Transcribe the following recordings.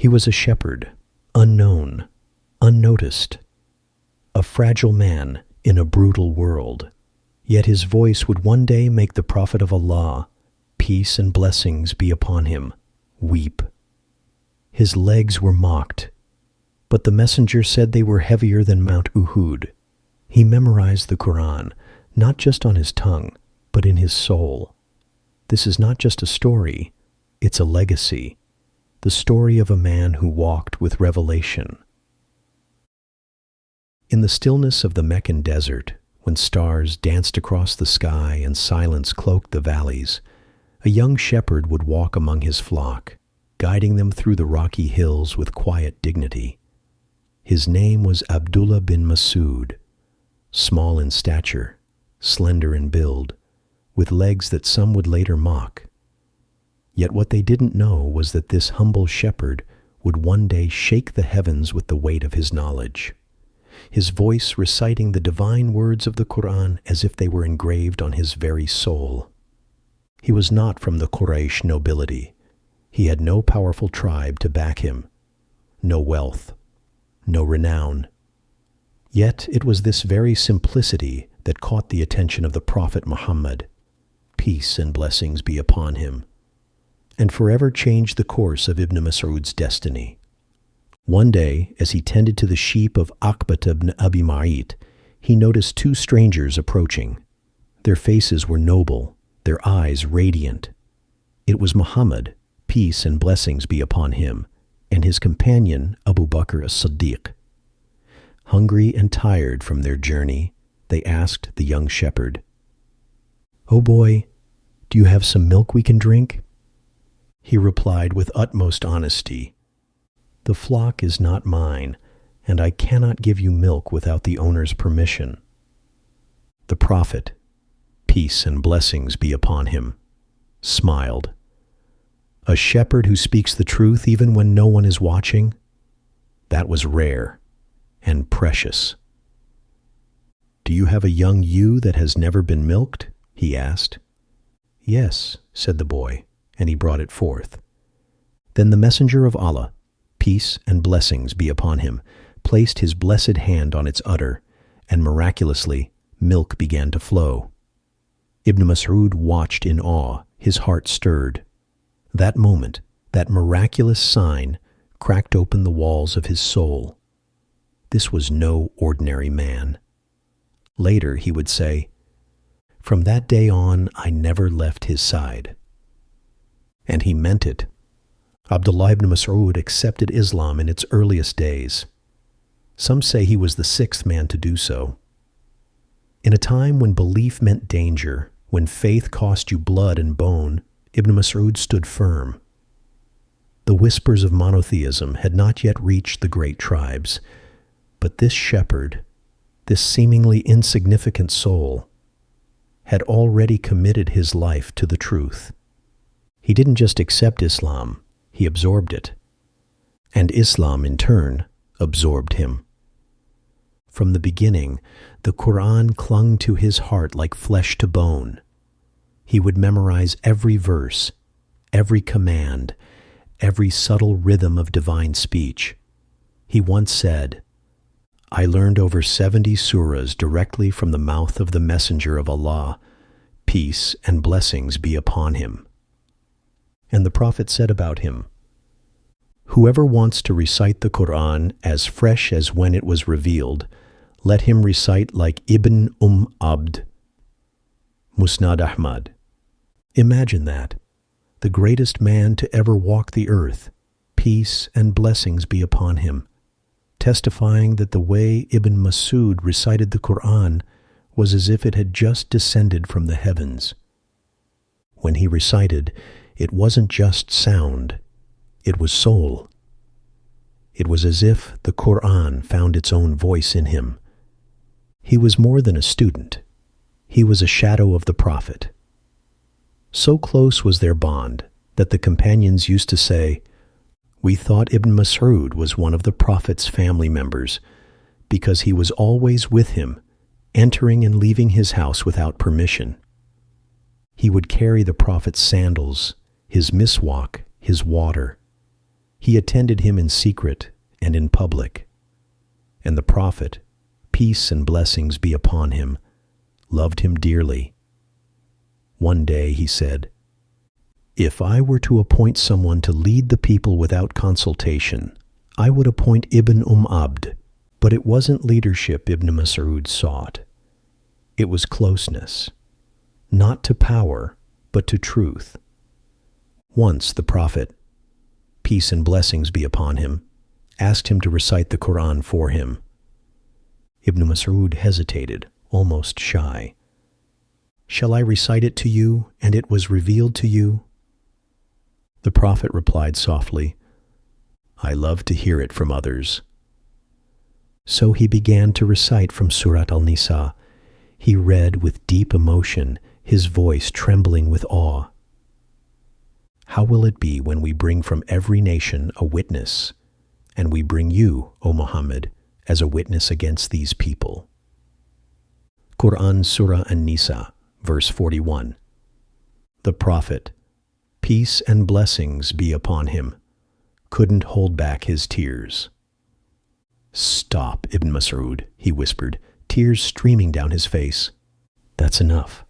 He was a shepherd, unknown, unnoticed, a fragile man in a brutal world. Yet his voice would one day make the Prophet of Allah, peace and blessings be upon him, weep. His legs were mocked, but the messenger said they were heavier than Mount Uhud. He memorized the Qur'an, not just on his tongue, but in his soul. This is not just a story, it's a legacy, the story of a man who walked with revelation. In the stillness of the Meccan desert, when stars danced across the sky and silence cloaked the valleys, a young shepherd would walk among his flock, guiding them through the rocky hills with quiet dignity. His name was Abdullah bin Masʿoud, small in stature, slender in build, with legs that some would later mock. Yet what they didn't know was that this humble shepherd would one day shake the heavens with the weight of his knowledge, his voice reciting the divine words of the Qur'an as if they were engraved on his very soul. He was not from the Quraysh nobility. He had no powerful tribe to back him, no wealth, no renown. Yet it was this very simplicity that caught the attention of the Prophet Muhammad, peace and blessings be upon him, and forever changed the course of Ibn Mas'ud's destiny. One day, as he tended to the sheep of Uqbat ibn Abi Mu'ayt, he noticed two strangers approaching. Their faces were noble, their eyes radiant. It was Muhammad, peace and blessings be upon him, and his companion Abu Bakr as-Siddiq. Hungry and tired from their journey, they asked the young shepherd, "Oh boy, do you have some milk we can drink?" He replied with utmost honesty, "The flock is not mine, and I cannot give you milk without the owner's permission." The Prophet, peace and blessings be upon him, smiled. A shepherd who speaks the truth even when no one is watching? That was rare and precious. "Do you have a young ewe that has never been milked?" he asked. "Yes," said the boy, and he brought it forth. Then the messenger of Allah, peace and blessings be upon him, placed his blessed hand on its udder, and miraculously milk began to flow. Ibn Mas'ud watched in awe, his heart stirred. That moment, that miraculous sign, cracked open the walls of his soul. This was no ordinary man. Later he would say, "From that day on, I never left his side." And he meant it. Abdullaah ibn Mas'ud accepted Islam in its earliest days. Some say he was the sixth man to do so. In a time when belief meant danger, when faith cost you blood and bone, Ibn Mas'ud stood firm. The whispers of monotheism had not yet reached the great tribes, but this shepherd, this seemingly insignificant soul, had already committed his life to the truth. He didn't just accept Islam, he absorbed it. And Islam, in turn, absorbed him. From the beginning, the Qur'an clung to his heart like flesh to bone. He would memorize every verse, every command, every subtle rhythm of divine speech. He once said, "I learned over 70 surahs directly from the mouth of the Messenger of Allah, peace and blessings be upon him." And the Prophet said about him, "Whoever wants to recite the Qur'an as fresh as when it was revealed, let him recite like Ibn Abd, Musnad Ahmad." Imagine that. The greatest man to ever walk the earth, peace and blessings be upon him, testifying that the way Ibn Mas'ud recited the Qur'an was as if it had just descended from the heavens. When he recited, it wasn't just sound, it was soul. It was as if the Qur'an found its own voice in him. He was more than a student. He was a shadow of the Prophet. So close was their bond that the companions used to say, "We thought Ibn Mas'ud was one of the Prophet's family members because he was always with him, entering and leaving his house without permission. He would carry the Prophet's sandals, his miswak, his water. He attended him in secret and in public. And the Prophet, peace and blessings be upon him, loved him dearly. One day he said, "If I were to appoint someone to lead the people without consultation, I would appoint Ibn Abd." But it wasn't leadership Ibn Mas'ud sought. It was closeness, not to power, but to truth. Once the Prophet, peace and blessings be upon him, asked him to recite the Qur'an for him. Ibn Mas'ud hesitated, almost shy. "Shall I recite it to you, and it was revealed to you?" The Prophet replied softly, "I love to hear it from others." So he began to recite from Surat al-Nisa. He read with deep emotion, his voice trembling with awe. "How will it be when we bring from every nation a witness, and we bring you, O Muhammad, as a witness against these people?" Qur'an Surah An-Nisa, verse 41. The Prophet, peace and blessings be upon him, couldn't hold back his tears. "Stop, Ibn Mas'ud," he whispered, tears streaming down his face. "That's enough."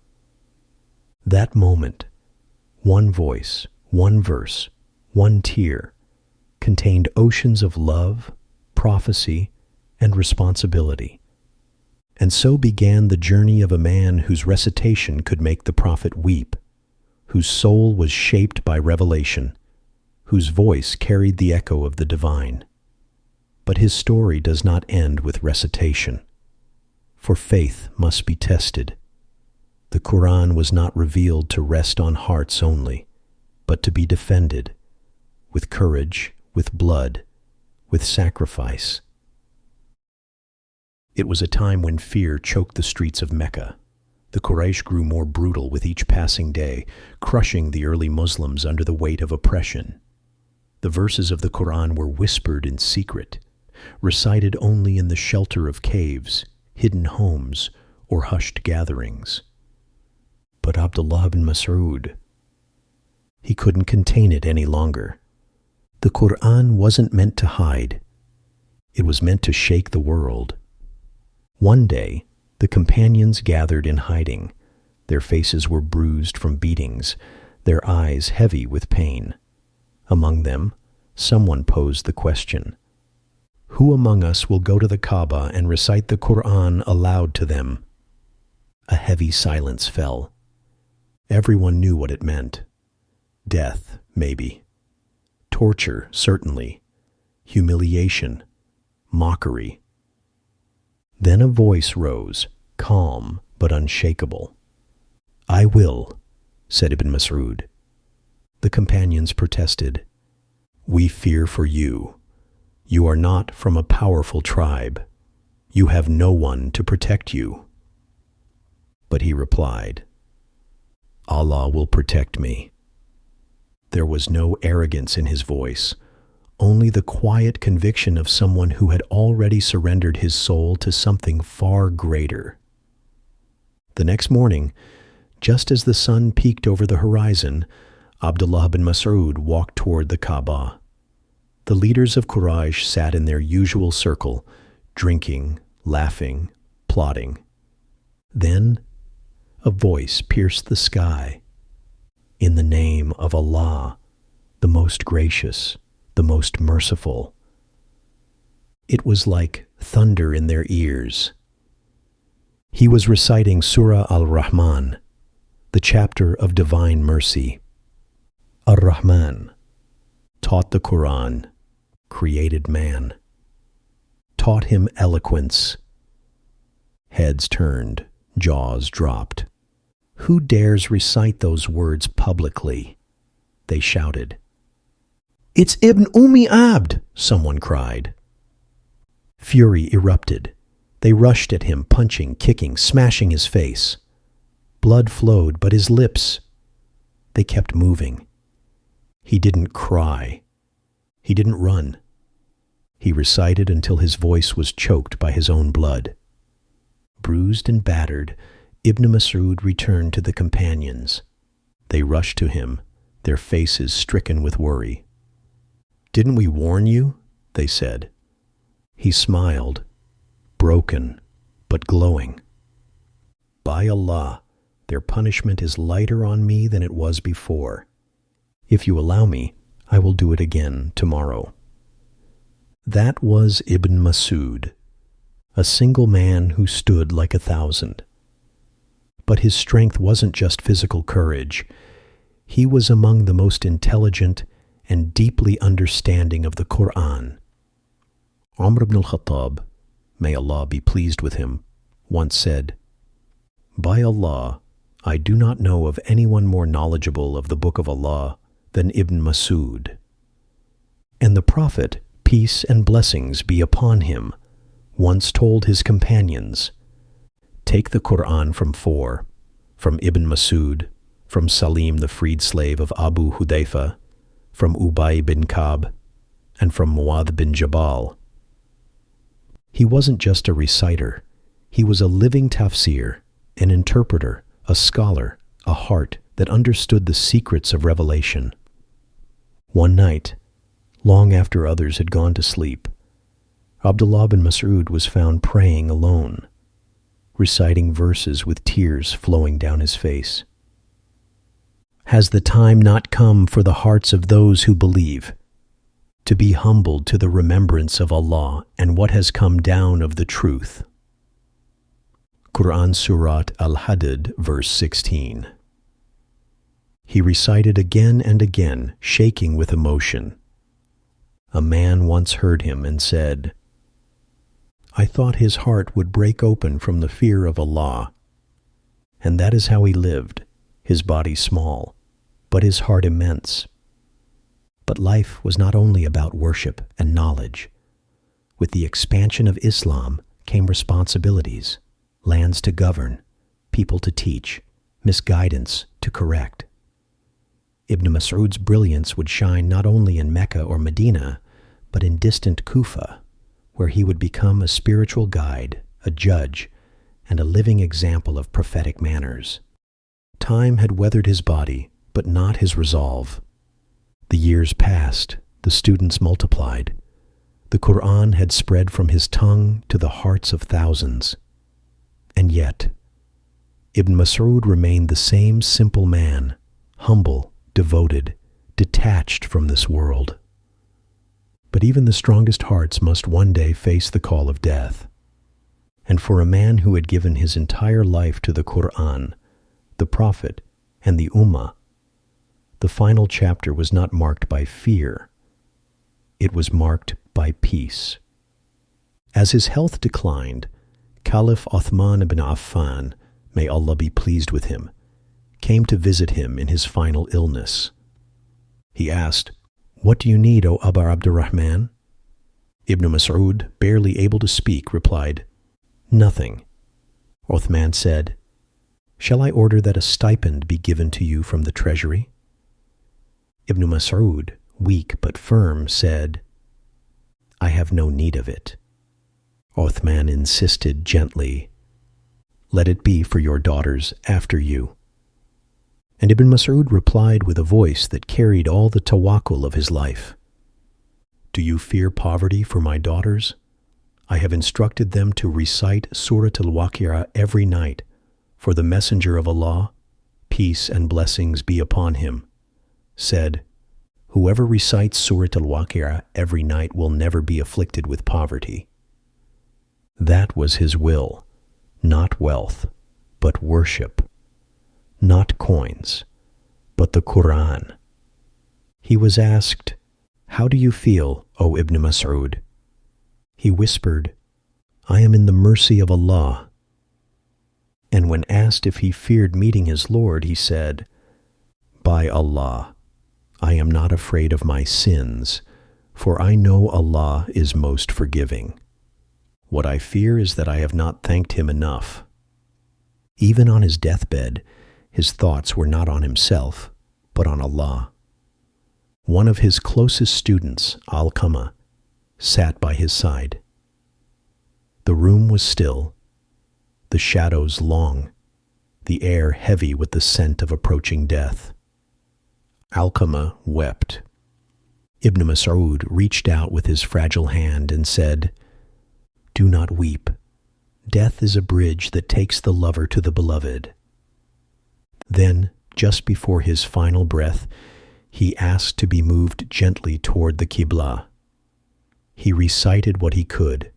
That moment, one voice, one verse, one tear, contained oceans of love, prophecy, and responsibility. And so began the journey of a man whose recitation could make the Prophet weep, whose soul was shaped by revelation, whose voice carried the echo of the divine. But his story does not end with recitation, for faith must be tested. The Qur'an was not revealed to rest on hearts only, but to be defended, with courage, with blood, with sacrifice. It was a time when fear choked the streets of Mecca. The Quraysh grew more brutal with each passing day, crushing the early Muslims under the weight of oppression. The verses of the Qur'an were whispered in secret, recited only in the shelter of caves, hidden homes, or hushed gatherings. But Abdullaah ibn Mas'ud, he couldn't contain it any longer. The Qur'an wasn't meant to hide. It was meant to shake the world. One day, the companions gathered in hiding. Their faces were bruised from beatings, their eyes heavy with pain. Among them, someone posed the question, "Who among us will go to the Kaaba and recite the Qur'an aloud to them?" A heavy silence fell. Everyone knew what it meant. Death, maybe. Torture, certainly. Humiliation. Mockery. Then a voice rose, calm but unshakable. "I will," said Ibn Mas'ud. The companions protested, "We fear for you. You are not from a powerful tribe. You have no one to protect you." But he replied, "Allah will protect me." There was no arrogance in his voice, only the quiet conviction of someone who had already surrendered his soul to something far greater. The next morning, just as the sun peeked over the horizon, Abdullaah bin Mas'ud walked toward the Kaaba. The leaders of Quraysh sat in their usual circle, drinking, laughing, plotting. Then a voice pierced the sky. "In the name of Allah, the most gracious, the most merciful." It was like thunder in their ears. He was reciting Surah Al-Rahman, the chapter of divine mercy. Ar-Rahman taught the Qur'an, created man, taught him eloquence. Heads turned, jaws dropped. "Who dares recite those words publicly?" they shouted. "It's Ibn Abd," someone cried. Fury erupted. They rushed at him, punching, kicking, smashing his face. Blood flowed, but his lips, they kept moving. He didn't cry. He didn't run. He recited until his voice was choked by his own blood. Bruised and battered, Ibn Mas'ud returned to the companions. They rushed to him, their faces stricken with worry. "Didn't we warn you?" they said. He smiled, broken but glowing. "By Allah, their punishment is lighter on me than it was before. If you allow me, I will do it again tomorrow." That was Ibn Masʿoud, a single man who stood like 1,000. But his strength wasn't just physical courage. He was among the most intelligent and deeply understanding of the Qur'an. Umar ibn al-Khattab, may Allah be pleased with him, once said, "By Allah, I do not know of anyone more knowledgeable of the Book of Allah than Ibn Masūd." And the Prophet, peace and blessings be upon him, once told his companions, "Take the Qur'an from 4, from Ibn Masūd, from Salim the freed slave of Abu Hudayfa, from Ubay bin Ka'b, and from Mu'adh bin Jabal." He wasn't just a reciter. He was a living tafsir, an interpreter, a scholar, a heart that understood the secrets of revelation. One night, long after others had gone to sleep, Abdullah bin Mas'ud was found praying alone, reciting verses with tears flowing down his face. "Has the time not come for the hearts of those who believe to be humbled to the remembrance of Allah and what has come down of the truth?" Qur'an Surat Al-Hadid, verse 16. He recited again and again, shaking with emotion. A man once heard him and said, "I thought his heart would break open from the fear of Allah." And that is how he lived, his body small, but his heart immense. But life was not only about worship and knowledge. With the expansion of Islam came responsibilities, lands to govern, people to teach, misguidance to correct. Ibn Mas'ud's brilliance would shine not only in Mecca or Medina, but in distant Kufa, where he would become a spiritual guide, a judge, and a living example of prophetic manners. Time had weathered his body, but not his resolve. The years passed, the students multiplied. The Qur'an had spread from his tongue to the hearts of thousands. And yet, Ibn Mas'ud remained the same simple man, humble, devoted, detached from this world. But even the strongest hearts must one day face the call of death. And for a man who had given his entire life to the Qur'an, the Prophet, and the Ummah, the final chapter was not marked by fear. It was marked by peace. As his health declined, Caliph Uthman ibn Affan, may Allah be pleased with him, came to visit him in his final illness. He asked, "What do you need, O Abu Abdurrahman?" Ibn Mas'ud, barely able to speak, replied, "Nothing." Uthman said, "Shall I order that a stipend be given to you from the treasury?" Ibn Mas'ud, weak but firm, said, "I have no need of it." Uthman insisted gently, "Let it be for your daughters after you." And Ibn Mas'ud replied with a voice that carried all the tawakkul of his life, "Do you fear poverty for my daughters? I have instructed them to recite Surat al-Waqi'ah every night, for the Messenger of Allah, peace and blessings be upon him, said, 'Whoever recites Surat al-Waqi'ah every night will never be afflicted with poverty.'" That was his will, not wealth, but worship, not coins, but the Qur'an. He was asked, "How do you feel, O Ibn Mas'ud?" He whispered, "I am in the mercy of Allah." And when asked if he feared meeting his Lord, he said, "By Allah, I am not afraid of my sins, for I know Allah is most forgiving. What I fear is that I have not thanked him enough." Even on his deathbed, his thoughts were not on himself, but on Allah. One of his closest students, Alqamah, sat by his side. The room was still, the shadows long, the air heavy with the scent of approaching death. Alqamah wept. Ibn Mas'oud reached out with his fragile hand and said, "Do not weep. Death is a bridge that takes the lover to the beloved." Then, just before his final breath, he asked to be moved gently toward the Qibla. He recited what he could,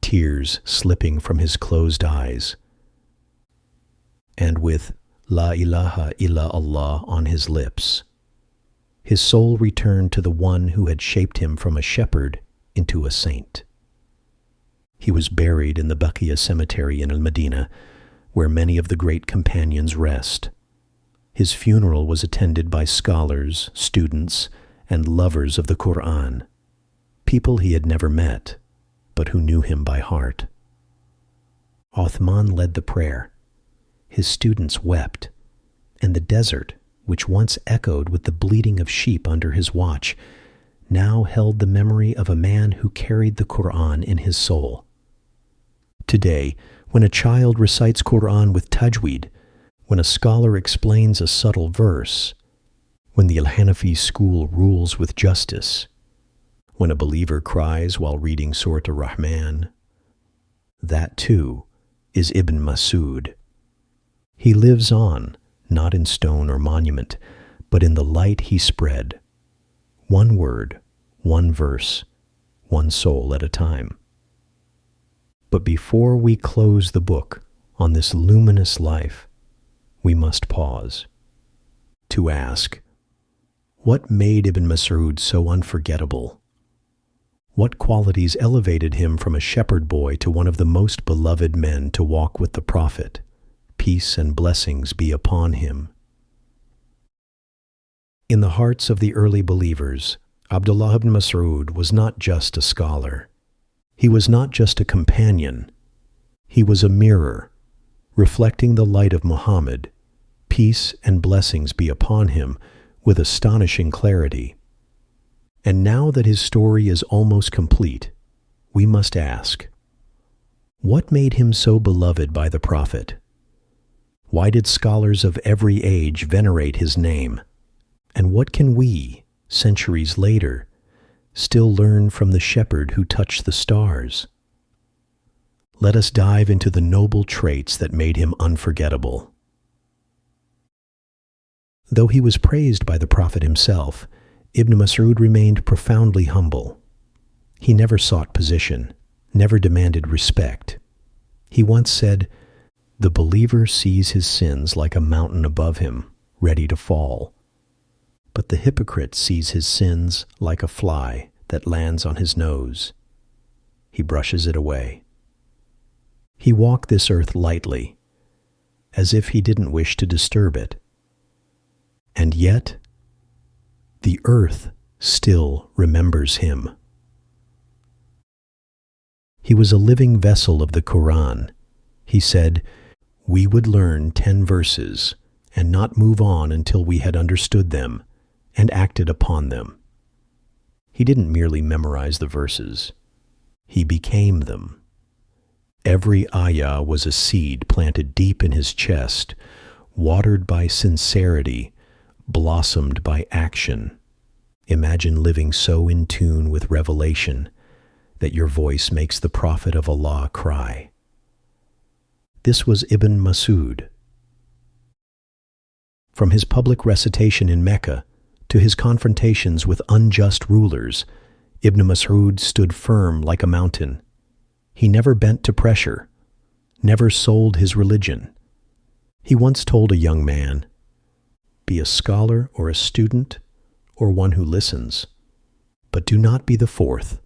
tears slipping from his closed eyes. And with La ilaha illa Allah on his lips, his soul returned to the one who had shaped him from a shepherd into a saint. He was buried in the Baqiyah cemetery in Al-Madinah, where many of the great companions rest. His funeral was attended by scholars, students, and lovers of the Qur'an, people he had never met, but who knew him by heart. Uthman led the prayer. His students wept, and the desert, which once echoed with the bleating of sheep under his watch, now held the memory of a man who carried the Qur'an in his soul. Today, when a child recites Qur'an with tajweed, when a scholar explains a subtle verse, when the Al-Hanafi school rules with justice, when a believer cries while reading Surah Ar-Rahman, that too is Ibn Mas'oud. He lives on, not in stone or monument, but in the light he spread. One word, one verse, one soul at a time. But before we close the book on this luminous life, we must pause to ask, what made Ibn Mas'oud so unforgettable? What qualities elevated him from a shepherd boy to one of the most beloved men to walk with the Prophet? Peace and blessings be upon him. In the hearts of the early believers, ʿAbdullaah ibn Mas'oud was not just a scholar. He was not just a companion. He was a mirror, reflecting the light of Muhammad. Peace and blessings be upon him with astonishing clarity. And now that his story is almost complete, we must ask, what made him so beloved by the Prophet? Why did scholars of every age venerate his name? And what can we, centuries later, still learn from the shepherd who touched the stars? Let us dive into the noble traits that made him unforgettable. Though he was praised by the Prophet himself, Ibn Mas'oud remained profoundly humble. He never sought position, never demanded respect. He once said, "The believer sees his sins like a mountain above him, ready to fall. But the hypocrite sees his sins like a fly that lands on his nose. He brushes it away." He walked this earth lightly, as if he didn't wish to disturb it. And yet, the earth still remembers him. He was a living vessel of the Qur'an. He said, "We would learn 10 verses and not move on until we had understood them and acted upon them." He didn't merely memorize the verses. He became them. Every ayah was a seed planted deep in his chest, watered by sincerity, blossomed by action. Imagine living so in tune with revelation that your voice makes the Prophet of Allah cry. This was Ibn Mas'oud. From his public recitation in Mecca to his confrontations with unjust rulers, Ibn Mas'oud stood firm like a mountain. He never bent to pressure, never sold his religion. He once told a young man, "Be a scholar or a student or one who listens, but do not be the fourth,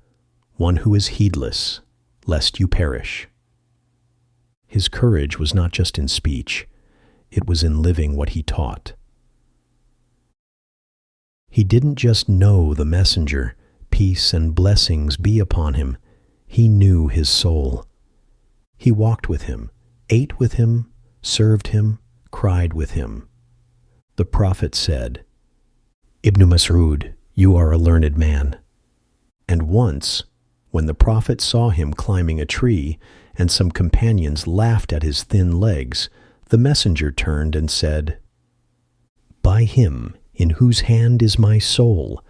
one who is heedless, lest you perish." His courage was not just in speech, it was in living what he taught. He didn't just know the messenger, peace and blessings be upon him. He knew his soul. He walked with him, ate with him, served him, cried with him. The Prophet said, "Ibn Mas'oud, you are a learned man." And once, when the Prophet saw him climbing a tree and some companions laughed at his thin legs, the messenger turned and said, "By him in whose hand is my soul,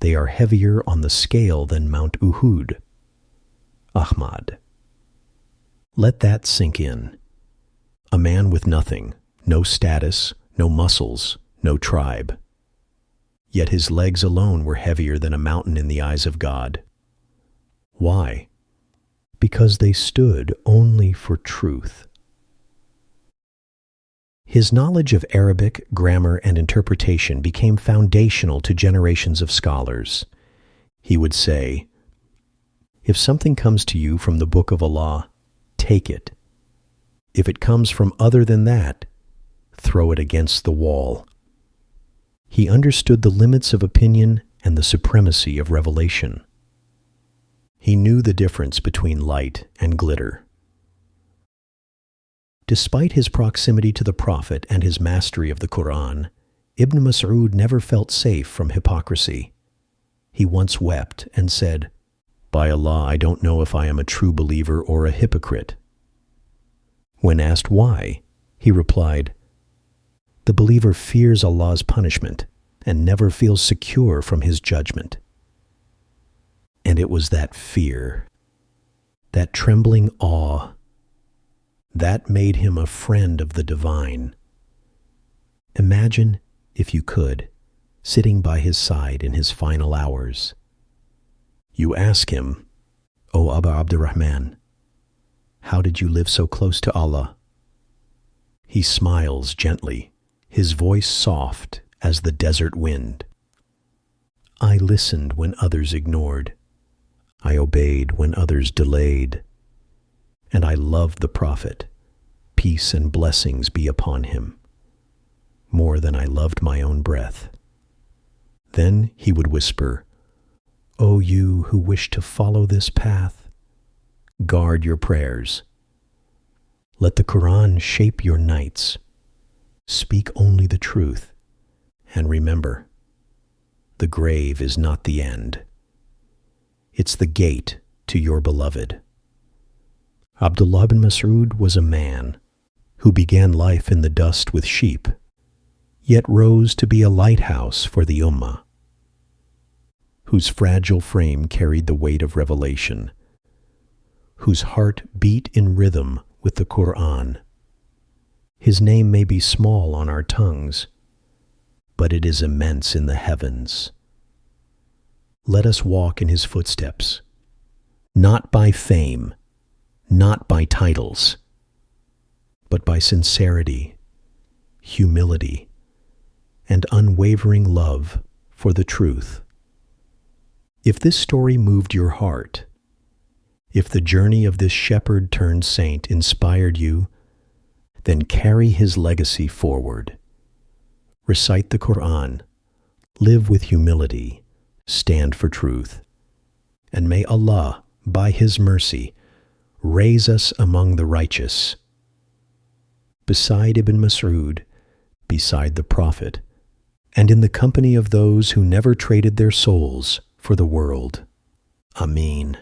They are heavier on the scale than Mount Uhud. Ahmad. Let that sink in. A man with nothing, no status, no muscles, no tribe. Yet his legs alone were heavier than a mountain in the eyes of God. Why? Because they stood only for truth. His knowledge of Arabic, grammar, and interpretation became foundational to generations of scholars. He would say, "If something comes to you from the Book of Allah, take it. If it comes from other than that, throw it against the wall." He understood the limits of opinion and the supremacy of revelation. He knew the difference between light and glitter. Despite his proximity to the Prophet and his mastery of the Qur'an, Ibn Mas'oud never felt safe from hypocrisy. He once wept and said, "By Allah, I don't know if I am a true believer or a hypocrite." When asked why, he replied, "The believer fears Allah's punishment and never feels secure from his judgment." And it was that fear, that trembling awe, that made him a friend of the divine. Imagine, if you could, sitting by his side in his final hours. You ask him, "O Abu Abdurrahman, how did you live so close to Allah?" He smiles gently, his voice soft as the desert wind. "I listened when others ignored. I obeyed when others delayed. And I loved the Prophet, peace and blessings be upon him, more than I loved my own breath." Then he would whisper, "O you who wish to follow this path, guard your prayers. Let the Qur'an shape your nights. Speak only the truth. And remember, the grave is not the end. It's the gate to your beloved." Abdullah bin Mas'oud was a man who began life in the dust with sheep, yet rose to be a lighthouse for the Ummah, whose fragile frame carried the weight of revelation, whose heart beat in rhythm with the Qur'an. His name may be small on our tongues, but it is immense in the heavens. Let us walk in his footsteps, not by fame, not by titles, but by sincerity, humility, and unwavering love for the truth. If this story moved your heart, if the journey of this shepherd turned saint inspired you, then carry his legacy forward. Recite the Qur'an, live with humility, stand for truth, and may Allah, by his mercy, raise us among the righteous. Beside Ibn Mas'oud, beside the Prophet, and in the company of those who never traded their souls for the world. Ameen.